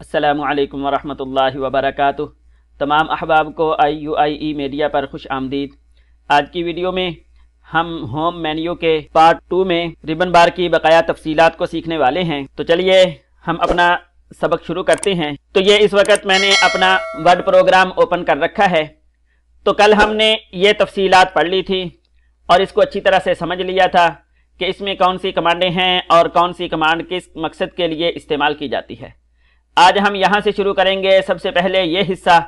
السلام علیکم ورحمۃ اللہ وبرکاتہ۔ تمام احباب کو IUIE میڈیا پر خوش آمدید۔ آج کی ویڈیو میں ہم ہوم مینیو کے پارٹ 2 میں ربن بار کی بقایا تفصیلات کو سیکھنے والے ہیں۔ تو چلیے ہم اپنا سبق شروع کرتے ہیں۔ تو یہ اس وقت میں نے اپنا ورڈ پروگرام اوپن کر رکھا ہے۔ تو کل ہم نے یہ تفصیلات پڑھ لی تھی اور اس کو اچھی طرح سے سمجھ لیا تھا کہ اس میں کون سی کمانڈیں ہیں اور کون سی کمانڈ کس مقصد کے لیے استعمال کی جاتی ہے۔ آج ہم یہاں سے شروع کریں گے۔ سب سے پہلے یہ حصہ،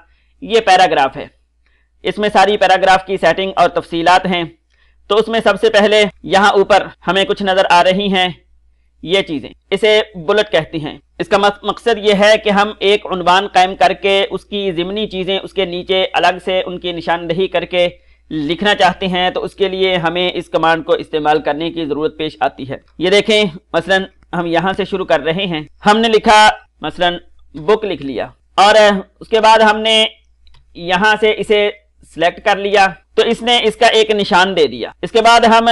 یہ پیراگراف ہے، اس میں ساری پیراگراف کی سیٹنگ اور تفصیلات ہیں۔ تو اس میں سب سے پہلے یہاں اوپر ہمیں کچھ نظر آ رہی ہیں یہ چیزیں، اسے بلٹ کہتی ہیں۔ اس کا مقصد یہ ہے کہ ہم ایک عنوان قائم کر کے اس کی ضمنی چیزیں اس کے نیچے الگ سے ان کی نشاندہی کر کے لکھنا چاہتے ہیں، تو اس کے لیے ہمیں اس کمانڈ کو استعمال کرنے کی ضرورت پیش آتی ہے۔ یہ دیکھیں، مثلا ہم یہاں سے شروع کر رہے ہیں۔ ہم نے لکھا مثلا بک لکھ لیا اور اس کے بعد ہم نے یہاں سے اسے سلیکٹ کر لیا، تو اس نے اس کا ایک نشان دے دیا۔ اس کے بعد ہم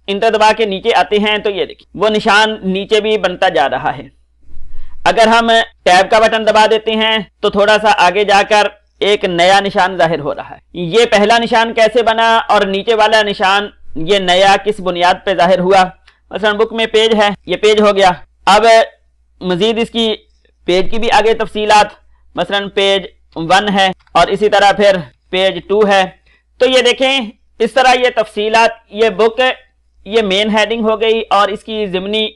انٹر دبا کے نیچے آتے ہیں تو یہ دیکھیں وہ نشان نیچے بھی بنتا جا رہا ہے۔ اگر ہم ٹیب کا بٹن دبا دیتے ہیں تو تھوڑا سا آگے جا کر ایک نیا نشان ظاہر ہو رہا ہے۔ یہ پہلا نشان کیسے بنا اور نیچے والا نشان یہ نیا کس بنیاد پہ ظاہر ہوا؟ مثلا بک میں پیج ہے، یہ پیج ہو گیا۔ اب مزید اس کی پیج کی بھی آگے تفصیلات، مثلا پیج 1 ہے اور اسی طرح پھر پیج 2 ہے۔ تو یہ دیکھیں اس طرح یہ تفصیلات، یہ بک یہ مین ہیڈنگ ہو گئی اور اس کی ضمنی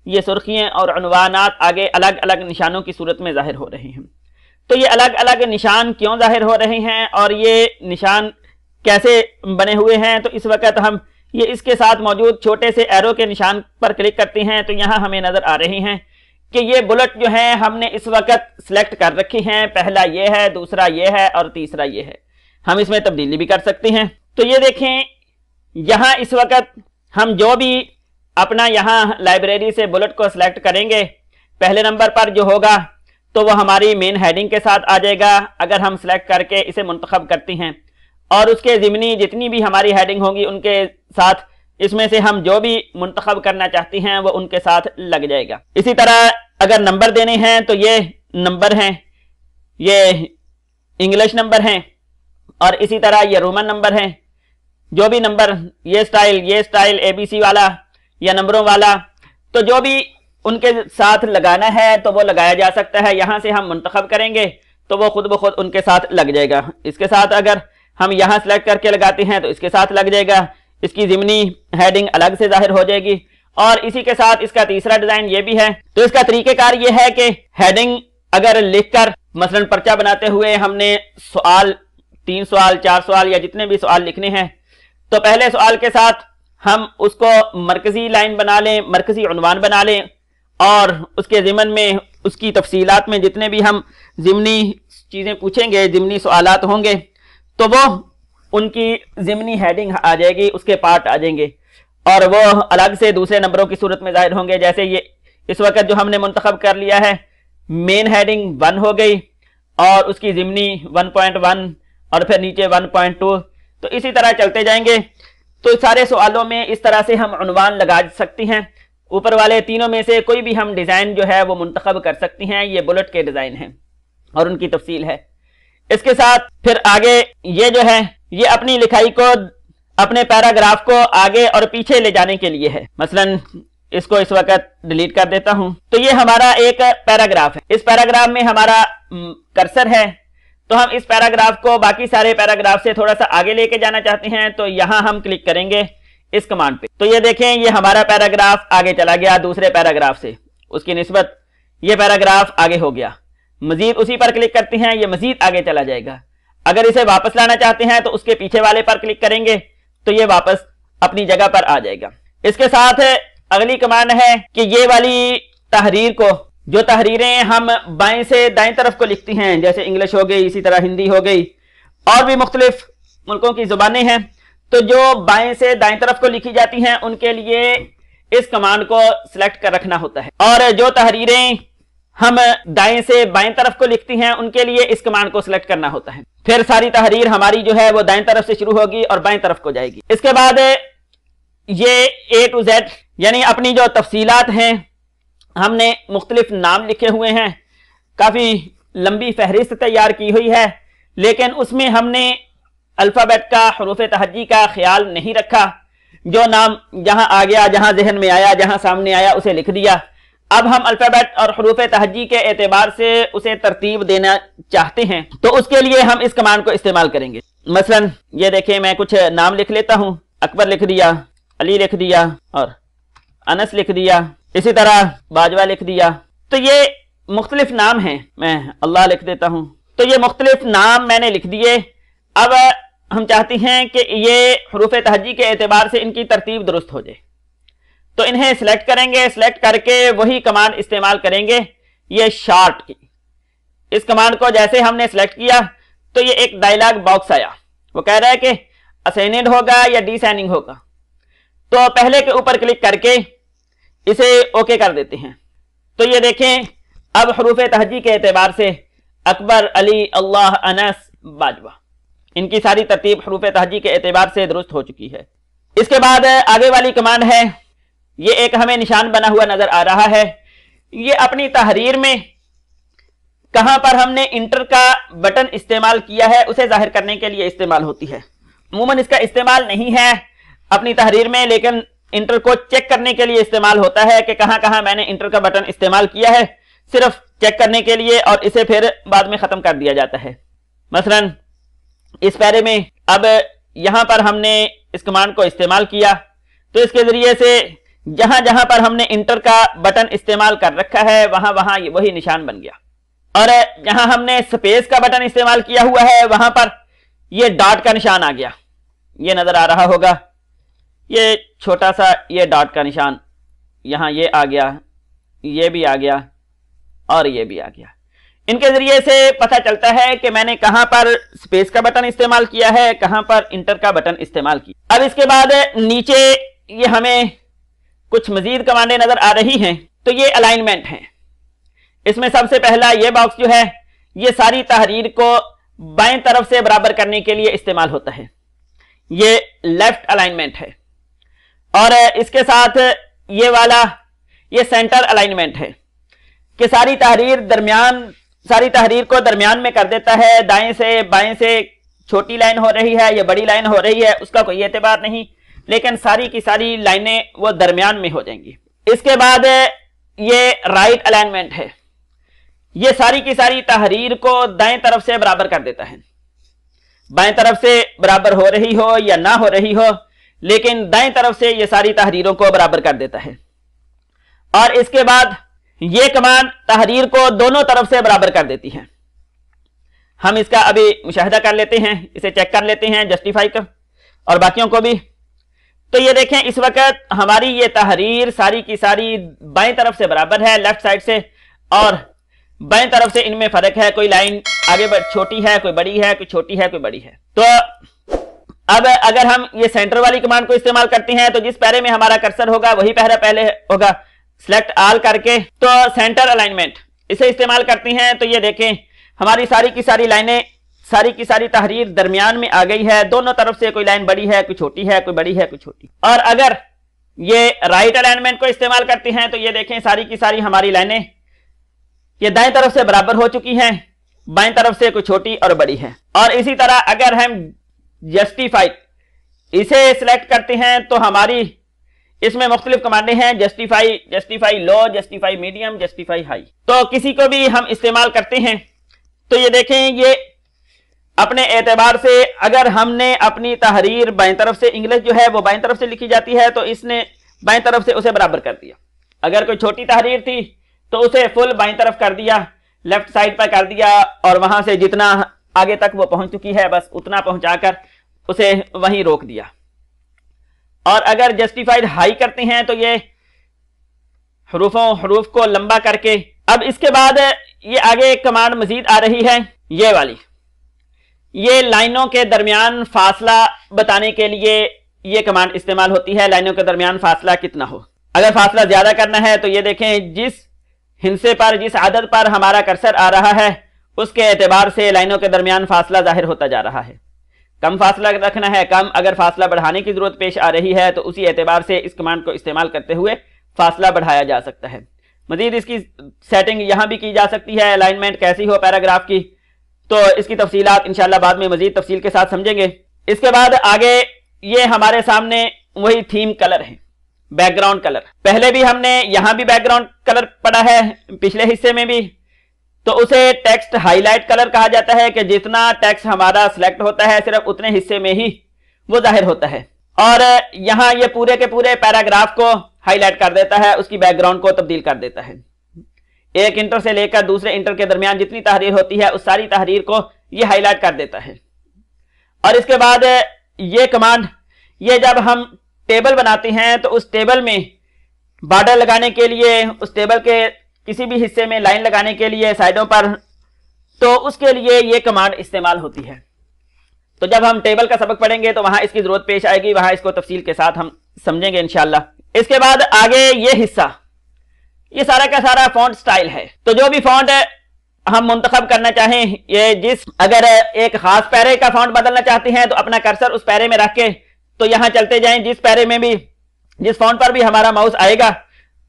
یہ سرخیاں اور عنوانات آگے الگ الگ نشانوں کی صورت میں ظاہر ہو رہے ہیں۔ تو یہ الگ الگ نشان کیوں ظاہر ہو رہے ہیں اور یہ نشان کیسے بنے ہوئے ہیں؟ تو اس وقت ہم یہ اس کے ساتھ موجود چھوٹے سے ایرو کے نشان پر کلک کرتے ہیں تو یہاں ہمیں نظر آ رہے ہیں کہ یہ بلٹ جو ہیں ہم نے اس وقت سلیکٹ کر رکھی ہیں۔ پہلا یہ ہے، دوسرا یہ ہے اور تیسرا یہ ہے۔ ہم اس میں تبدیلی بھی کر سکتے ہیں۔ تو یہ دیکھیں یہاں اس وقت ہم جو بھی اپنا یہاں لائبریری سے بلٹ کو سلیکٹ کریں گے، پہلے نمبر پر جو ہوگا تو وہ ہماری مین ہیڈنگ کے ساتھ آ جائے گا اگر ہم سلیکٹ کر کے اسے منتخب کرتے ہیں، اور اس کے ضمنی جتنی بھی ہماری ہیڈنگ ہوگی ان کے ساتھ اس میں سے ہم جو بھی منتخب کرنا چاہتے ہیں وہ ان کے ساتھ لگ جائے گا۔ اسی طرح اگر نمبر دینے ہیں تو یہ نمبر ہیں، یہ انگلش نمبر ہیں، اور اسی طرح یہ رومن نمبر ہیں۔ جو بھی نمبر، یہ سٹائل ABC والا یا نمبروں والا، تو جو بھی ان کے ساتھ لگانا ہے تو وہ لگایا جا سکتا ہے۔ یہاں سے ہم منتخب کریں گے تو وہ خود بخود ان کے ساتھ لگ جائے گا۔ اس کے ساتھ اگر ہم یہاں سلیکٹ کر کے لگاتے ہیں تو اس کے ساتھ لگ جائے گا، اس کی ضمنی ہیڈنگ الگ سے ظاہر ہو جائے گی۔ اور اسی کے ساتھ اس کا تیسرا ڈیزائن یہ بھی ہے۔ تو اس کا طریقہ کار یہ ہے کہ ہیڈنگ اگر لکھ کر مثلا پرچہ بناتے ہوئے ہم نے سوال 3 سوال 4 سوال یا جتنے بھی سوال لکھنے ہیں، تو پہلے سوال کے ساتھ ہم اس کو مرکزی لائن بنا لیں، مرکزی عنوان بنا لیں، اور اس کے ضمن میں اس کی تفصیلات میں جتنے بھی ہم ضمنی چیزیں پوچھیں گے، ضمنی سوالات ہوں گے، تو وہ ان کی ضمنی ہیڈنگ آ جائے گی، اس کے پارٹ آ جائیں گے اور وہ الگ سے دوسرے نمبروں کی صورت میں ظاہر ہوں گے۔ جیسے یہ اس وقت جو ہم نے منتخب کر لیا ہے، مین ہیڈنگ 1 ہو گئی اور اس کی ضمنی 1.1 اور پھر نیچے 1.2، تو اسی طرح چلتے جائیں گے۔ تو سارے سوالوں میں اس طرح سے ہم عنوان لگا سکتے ہیں۔ اوپر والے تینوں میں سے کوئی بھی ہم ڈیزائن جو ہے وہ منتخب کر سکتے ہیں۔ یہ بلٹ کے ڈیزائن ہیں اور ان کی تفصیل ہے۔ اس کے ساتھ پھر آگے یہ جو ہے یہ اپنی لکھائی کو، اپنے پیراگراف کو آگے اور پیچھے لے جانے کے لیے ہے۔ مثلا اس کو اس وقت ڈیلیٹ کر دیتا ہوں۔ تو یہ ہمارا ایک پیراگراف ہے، اس پیراگراف میں ہمارا کرسر ہے، تو ہم اس پیراگراف کو باقی سارے پیراگراف سے تھوڑا سا آگے لے کے جانا چاہتے ہیں تو یہاں ہم کلک کریں گے اس کمانڈ پہ۔ تو یہ دیکھیں یہ ہمارا پیراگراف آگے چلا گیا دوسرے پیراگراف سے، اس کی نسبت یہ پیراگراف آگے ہو گیا۔ مزید اسی پر کلک کرتے ہیں، یہ مزید آگے چلا جائے گا۔ اگر اسے واپس لانا چاہتے ہیں تو اس کے پیچھے والے پر کلک کریں گے تو یہ واپس اپنی جگہ پر آ جائے گا۔ اس کے ساتھ اگلی کمانڈ ہے کہ یہ والی تحریر کو، جو تحریریں ہم بائیں سے دائیں طرف کو لکھتی ہیں، جیسے انگلش ہو گئی، اسی طرح ہندی ہو گئی، اور بھی مختلف ملکوں کی زبانیں ہیں، تو جو بائیں سے دائیں طرف کو لکھی جاتی ہیں ان کے لیے اس کمانڈ کو سلیکٹ کر رکھنا ہوتا ہے، اور جو تحریریں ہم دائیں سے بائیں طرف کو لکھتی ہیں ان کے لیے اس کمانڈ کو سلیکٹ کرنا ہوتا ہے۔ پھر ساری تحریر ہماری جو ہے وہ دائیں طرف سے شروع ہوگی اور بائیں طرف کو جائے گی۔ اس کے بعد یہ A to Z یعنی اپنی جو تفصیلات ہیں، ہم نے مختلف نام لکھے ہوئے ہیں، کافی لمبی فہرست تیار کی ہوئی ہے، لیکن اس میں ہم نے الفابیٹ کا، حروف تہجی کا خیال نہیں رکھا۔ جو نام جہاں آ گیا، جہاں ذہن میں آیا، جہاں سامنے آیا اسے لکھ دیا۔ اب ہم الفابیٹ اور حروف تہجی کے اعتبار سے اسے ترتیب دینا چاہتے ہیں، تو اس کے لیے ہم اس کمانڈ کو استعمال کریں گے۔ مثلا یہ دیکھیں، میں کچھ نام لکھ لیتا ہوں۔ اکبر لکھ دیا، علی لکھ دیا، اور انس لکھ دیا، اسی طرح باجوہ لکھ دیا۔ تو یہ مختلف نام ہیں۔ میں اللہ لکھ دیتا ہوں۔ تو یہ مختلف نام میں نے لکھ دیے۔ اب ہم چاہتے ہیں کہ یہ حروف تہجی کے اعتبار سے ان کی ترتیب درست ہو جائے، تو انہیں سلیکٹ کریں گے۔ سلیکٹ کر کے وہی کمانڈ استعمال کریں گے، یہ شارٹ کی۔ اس کمانڈ کو جیسے ہم نے سلیکٹ کیا تو یہ ایک ڈائلاگ باکس آیا، وہ کہہ رہا ہے کہ اسینڈ ہوگا یا ڈیسینڈنگ ہوگا۔ تو پہلے کے اوپر کلک کر کے اسے اوکے کر دیتے ہیں۔ تو یہ دیکھیں، اب حروف تہجی کے اعتبار سے اکبر، علی، اللہ، انس، باجوہ، ان کی ساری ترتیب حروف تہجی کے اعتبار سے درست ہو چکی ہے۔ اس کے بعد آگے والی کمانڈ ہے، یہ ایک ہمیں نشان بنا ہوا نظر آ رہا ہے۔ یہ اپنی تحریر میں کہاں پر ہم نے انٹر کا بٹن استعمال کیا ہے اسے ظاہر کرنے کے لیے استعمال ہوتی ہے۔ عموماً اس کا استعمال نہیں ہے اپنی تحریر میں، لیکن انٹر کو چیک کرنے کے لیے استعمال ہوتا ہے کہ کہاں کہاں میں نے انٹر کا بٹن استعمال کیا ہے، صرف چیک کرنے کے لیے، اور اسے پھر بعد میں ختم کر دیا جاتا ہے۔ مثلا اس پیرے میں اب یہاں پر ہم نے اس کمانڈ کو استعمال کیا، تو اس کے ذریعے سے جہاں جہاں پر ہم نے انٹر کا بٹن استعمال کر رکھا ہے وہاں وہاں وہی نشان بن گیا، اور جہاں ہم نے سپیس کا بٹن استعمال کیا ہوا ہے وہاں پر یہ ڈاٹ کا نشان آ گیا۔ یہ نظر آ رہا ہوگا، یہ چھوٹا سا یہ ڈاٹ کا نشان یہاں یہ آ گیا، یہ بھی آ گیا، اور یہ بھی آ گیا۔ ان کے ذریعے سے پتہ چلتا ہے کہ میں نے کہاں پر سپیس کا بٹن استعمال کیا ہے، کہاں پر انٹر کا بٹن استعمال کیا۔ اب اس کے بعد نیچے یہ ہمیں کچھ مزید کمانڈیں نظر آ رہی ہیں، تو یہ الائنمنٹ ہیں۔ اس میں سب سے پہلا یہ باکس جو ہے یہ ساری تحریر کو بائیں طرف سے برابر کرنے کے لیے استعمال ہوتا ہے، یہ لیفٹ الائنمنٹ ہے۔ اور اس کے ساتھ یہ والا یہ سینٹر الائنمنٹ ہے کہ ساری تحریر کو درمیان میں کر دیتا ہے، دائیں سے بائیں سے چھوٹی لائن ہو رہی ہے یا بڑی لائن ہو رہی ہے اس کا کوئی اعتبار نہیں، لیکن ساری کی ساری لائنیں وہ درمیان میں ہو جائیں گی۔ اس کے بعد یہ رائٹ الائنمنٹ ہے، یہ ساری کی ساری تحریر کو دائیں طرف سے برابر کر دیتا ہے، بائیں طرف سے برابر ہو رہی ہو یا نہ ہو رہی ہو، لیکن دائیں طرف سے یہ ساری تحریروں کو برابر کر دیتا ہے۔ اور اس کے بعد یہ کمانڈ تحریر کو دونوں طرف سے برابر کر دیتی ہے۔ ہم اس کا ابھی مشاہدہ کر لیتے ہیں، اسے چیک کر لیتے ہیں جسٹیفائی کا اور باقیوں کو بھی۔ تو یہ دیکھیں اس وقت ہماری یہ تحریر ساری کی ساری بائیں طرف سے برابر ہے، لیفٹ سائڈ سے، اور بائیں طرف سے ان میں فرق ہے، کوئی لائن آگے چھوٹی ہے، کوئی بڑی ہے، کوئی چھوٹی ہے، کوئی بڑی ہے۔ تو اب اگر ہم یہ سینٹر والی کمانڈ کو استعمال کرتے ہیں تو جس پیرے میں ہمارا کرسر ہوگا وہی پیرا پہلے ہوگا، سلیکٹ آل کر کے تو سینٹر الائنمنٹ اسے استعمال کرتے ہیں۔ تو یہ دیکھیں ہماری ساری کی ساری لائنیں، ساری کی ساری تحریر درمیان میں آ گئی ہے، دونوں طرف سے کوئی لائن بڑی ہے، کوئی چھوٹی ہے، کوئی بڑی ہے، کوئی چھوٹی۔ اور اگر یہ رائٹ الائنمنٹ کو استعمال کرتے ہیں تو یہ دیکھیں ساری کی ساری ہماری لائنیں یہ دائیں طرف سے برابر ہو چکی ہیں، بائیں طرف سے کوئی چھوٹی اور بڑی ہے۔ اور اسی طرح اگر ہم جسٹیفائی اسے سلیکٹ کرتے ہیں تو ہماری اس میں مختلف کمانڈیں ہیں، جسٹیفائی لو، جسٹیفائی میڈیم، جسٹیفائی ہائی۔ تو کسی کو بھی ہم استعمال کرتے ہیں تو یہ دیکھیں یہ اپنے اعتبار سے اگر ہم نے اپنی تحریر بائیں طرف سے انگلش جو ہے وہ بائیں طرف سے لکھی جاتی ہے تو اس نے بائیں طرف سے اسے برابر کر دیا۔ اگر کوئی چھوٹی تحریر تھی تو اسے فل بائیں طرف کر دیا، لیفٹ سائڈ پر کر دیا، اور وہاں سے جتنا آگے تک وہ پہنچ چکی ہے بس اتنا پہنچا کر اسے وہیں روک دیا۔ اور اگر جسٹیفائڈ ہائی کرتے ہیں تو یہ حروف کو لمبا کر کے۔ اب اس کے بعد یہ آگے ایک کمانڈ مزید آ رہی ہے، یہ والی، یہ لائنوں کے درمیان فاصلہ بتانے کے لیے یہ کمانڈ استعمال ہوتی ہے، لائنوں کے درمیان فاصلہ کتنا ہو۔ اگر فاصلہ زیادہ کرنا ہے تو یہ دیکھیں جس ہندسے پر، جس عدد پر ہمارا کرسر آ رہا ہے اس کے اعتبار سے لائنوں کے درمیان فاصلہ ظاہر ہوتا جا رہا ہے۔ کم فاصلہ رکھنا ہے کم، اگر فاصلہ بڑھانے کی ضرورت پیش آ رہی ہے تو اسی اعتبار سے اس کمانڈ کو استعمال کرتے ہوئے فاصلہ بڑھایا جا سکتا ہے۔ مزید اس کی سیٹنگ یہاں بھی کی جا سکتی ہے، الائنمنٹ کیسی ہو پیراگراف کی، تو اس کی تفصیلات انشاءاللہ بعد میں مزید تفصیل کے ساتھ سمجھیں گے۔ اس کے بعد آگے یہ ہمارے سامنے وہی تھیم کلر ہے، بیک گراؤنڈ کلر۔ پہلے بھی ہم نے یہاں بھی بیک گراؤنڈ کلر پڑھا ہے، پچھلے حصے میں بھی، تو اسے ٹیکسٹ ہائی لائٹ کلر کہا جاتا ہے کہ جتنا ٹیکسٹ ہمارا سلیکٹ ہوتا ہے صرف اتنے حصے میں ہی وہ ظاہر ہوتا ہے، اور یہاں یہ پورے کے پورے پیراگراف کو ہائی لائٹ کر دیتا ہے، اس کی بیک گراؤنڈ کو تبدیل کر دیتا ہے۔ ایک انٹر سے لے کر دوسرے انٹر کے درمیان جتنی تحریر ہوتی ہے اس ساری تحریر کو یہ ہائی لائٹ کر دیتا ہے۔ اور اس کے بعد یہ کمانڈ، یہ جب ہم ٹیبل بناتے ہیں تو اس ٹیبل میں بارڈر لگانے کے لیے، اس ٹیبل کے کسی بھی حصے میں لائن لگانے کے لیے سائڈوں پر، تو اس کے لیے یہ کمانڈ استعمال ہوتی ہے۔ تو جب ہم ٹیبل کا سبق پڑھیں گے تو وہاں اس کی ضرورت پیش آئے گی، وہاں اس کو تفصیل کے ساتھ ہم سمجھیں گے انشاءاللہ۔ اس کے بعد آگے یہ حصہ، یہ سارا کا سارا فونٹ سٹائل ہے۔ تو جو بھی فونٹ ہم منتخب کرنا چاہیں، یہ اگر ایک خاص پیرے کا فونٹ بدلنا چاہتے ہیں تو اپنا کرسر اس پیرے میں رکھ کے تو یہاں چلتے جائیں، جس پیرے میں بھی، جس فونٹ پر بھی ہمارا ماؤس آئے گا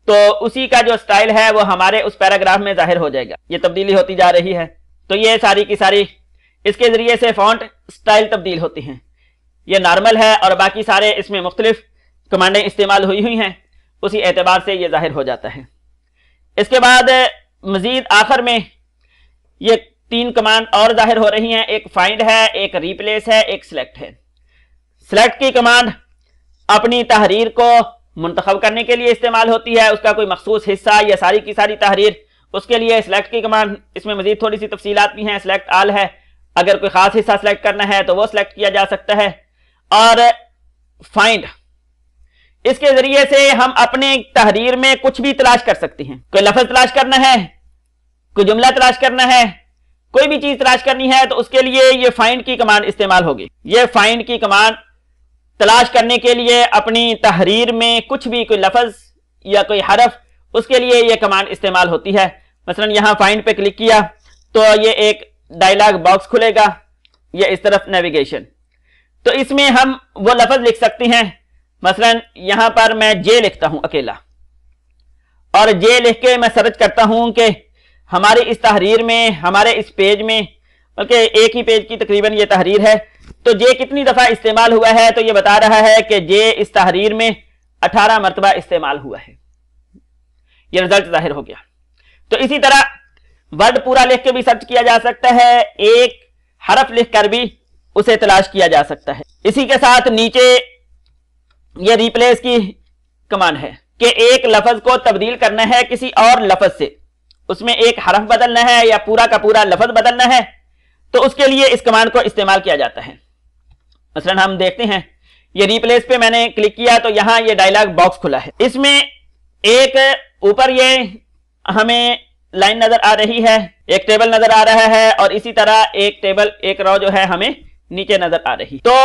تو اسی کا جو سٹائل ہے وہ ہمارے اس پیراگراف میں ظاہر ہو جائے گا۔ یہ تبدیلی ہوتی جا رہی ہے، تو یہ ساری کی ساری اس کے ذریعے سے فونٹ سٹائل تبدیل ہوتی ہیں۔ یہ نارمل ہے اور باقی سارے اس میں مختلف کمانڈیں استعمال ہوئی ہیں، اسی اعتبار سے یہ ظاہر ہو جاتا ہے۔ اس کے بعد مزید آخر میں یہ 3 کمانڈ اور ظاہر ہو رہی ہیں، ایک فائنڈ ہے، ایک ریپلیس ہے، ایک سلیکٹ ہے۔ سلیکٹ کی کمانڈ اپنی تحریر کو منتخب کرنے کے لیے استعمال ہوتی ہے، اس کا کوئی مخصوص حصہ یا ساری کی ساری تحریر، اس کے لیے سلیکٹ کی کمانڈ، اس میں مزید تھوڑی سی تفصیلات بھی ہیں، سلیکٹ آل ہے، اگر کوئی خاص حصہ سلیکٹ کرنا ہے تو وہ سلیکٹ کیا جا سکتا ہے۔ اور فائنڈ، اس کے ذریعے سے ہم اپنے تحریر میں کچھ بھی تلاش کر سکتے ہیں، کوئی لفظ تلاش کرنا ہے، کوئی جملہ تلاش کرنا ہے، کوئی بھی چیز تلاش کرنی ہے تو اس کے لیے یہ فائنڈ کی کمانڈ استعمال ہوگی۔ یہ فائنڈ کی کمانڈ تلاش کرنے کے لیے اپنی تحریر میں کچھ بھی، کوئی لفظ یا کوئی حرف، اس کے لیے یہ کمانڈ استعمال ہوتی ہے۔ مثلا یہاں فائنڈ پہ کلک کیا تو یہ ایک ڈائلاگ باکس کھلے گا، یہ اس طرف نیویگیشن، تو اس میں ہم وہ لفظ لکھ سکتے ہیں۔ مثلا یہاں پر میں جے لکھتا ہوں اکیلا، اور جے لکھ کے میں سرچ کرتا ہوں کہ ہماری اس تحریر میں، ہمارے اس پیج میں، بلکہ ایک ہی پیج کی تقریباً یہ تحریر ہے، تو جے کتنی دفعہ استعمال ہوا ہے، تو یہ بتا رہا ہے کہ جے اس تحریر میں 18 مرتبہ استعمال ہوا ہے، یہ رزلٹ ظاہر ہو گیا۔ تو اسی طرح ورڈ پورا لکھ کے بھی سرچ کیا جا سکتا ہے، ایک حرف لکھ کر بھی اسے تلاش کیا جا سکتا ہے۔ اسی کے ساتھ نیچے یہ ریپلیس کی کمانڈ ہے کہ ایک لفظ کو تبدیل کرنا ہے کسی اور لفظ سے، اس میں ایک حرف بدلنا ہے یا پورا کا پورا لفظ بدلنا ہے، تو اس کے لیے اس کمانڈ کو استعمال کیا جاتا ہے۔ مثلا ہم دیکھتے ہیں، یہ ریپلیس پہ میں نے کلک کیا تو یہاں یہ ڈائلاگ باکس کھلا ہے، اس میں ایک اوپر یہ ہمیں لائن نظر آ رہی ہے، ایک ٹیبل نظر آ رہا ہے، اور اسی طرح ایک ٹیبل، ایک رو جو ہے ہمیں نیچے نظر آ رہی۔ تو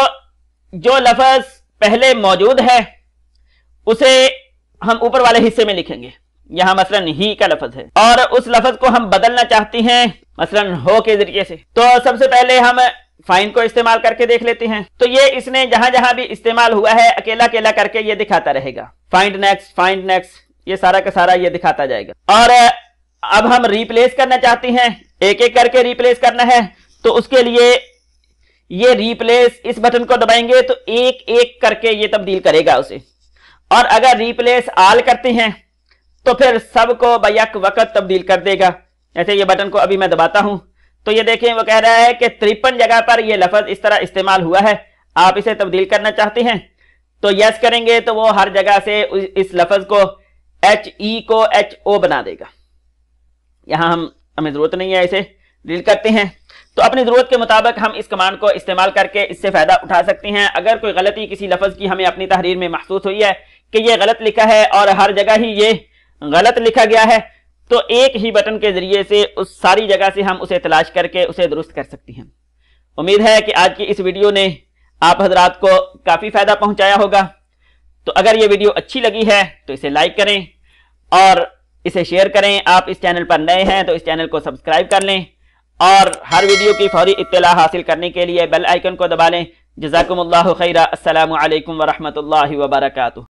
جو لفظ پہلے موجود ہے اسے ہم اوپر والے حصے میں لکھیں گے، یہاں مثلا ہی کا لفظ ہے، اور اس لفظ کو ہم بدلنا چاہتے ہیں مثلا ہو کے ذریعے سے، تو سب سے پہلے ہم فائنڈ کو استعمال کر کے دیکھ لیتے ہیں۔ تو یہ اس نے جہاں جہاں بھی استعمال ہوا ہے اکیلا اکیلا کر کے یہ دکھاتا رہے گا، فائنڈ نیکسٹ، فائنڈ نیکسٹ، یہ سارا کا سارا یہ دکھاتا جائے گا۔ اور اب ہم ریپلیس کرنا چاہتے ہیں، ایک ایک کر کے ریپلیس کرنا ہے، تو اس کے لیے یہ ریپلیس اس بٹن کو دبائیں گے تو ایک ایک کر کے یہ تبدیل کرے گا اسے، اور اگر ریپلیس آل کرتے ہیں تو پھر سب کو بیک وقت تبدیل کر دے گا۔ جیسے یہ بٹن کو ابھی میں دباتا ہوں تو یہ دیکھیں وہ کہہ رہا ہے کہ 53 جگہ پر یہ لفظ اس طرح استعمال ہوا ہے، آپ اسے تبدیل کرنا چاہتے ہیں تو یس کریں گے تو وہ ہر جگہ سے اس لفظ کو ایچ ای کو ایچ او بنا دے گا۔ یہاں ہمیں ضرورت نہیں ہے، اسے ڈیلیٹ کرتے ہیں۔ تو اپنی ضرورت کے مطابق ہم اس کمانڈ کو استعمال کر کے اس سے فائدہ اٹھا سکتے ہیں۔ اگر کوئی غلطی کسی لفظ کی ہمیں اپنی تحریر میں محسوس ہوئی ہے کہ یہ غلط لکھا ہے اور ہر جگہ ہی یہ غلط لکھا گیا ہے، تو ایک ہی بٹن کے ذریعے سے اس ساری جگہ سے ہم اسے تلاش کر کے اسے درست کر سکتے ہیں۔ امید ہے کہ آج کی اس ویڈیو نے آپ حضرات کو کافی فائدہ پہنچایا ہوگا۔ تو اگر یہ ویڈیو اچھی لگی ہے تو اسے لائک کریں اور اسے شیئر کریں۔ آپ اس چینل پر نئے ہیں تو اس چینل کو سبسکرائب کر لیں، اور ہر ویڈیو کی فوری اطلاع حاصل کرنے کے لیے بیل آئیکن کو دبا لیں۔ جزاکم اللہ خیرہ۔ السلام علیکم ورحمۃ اللہ وبرکاتہ۔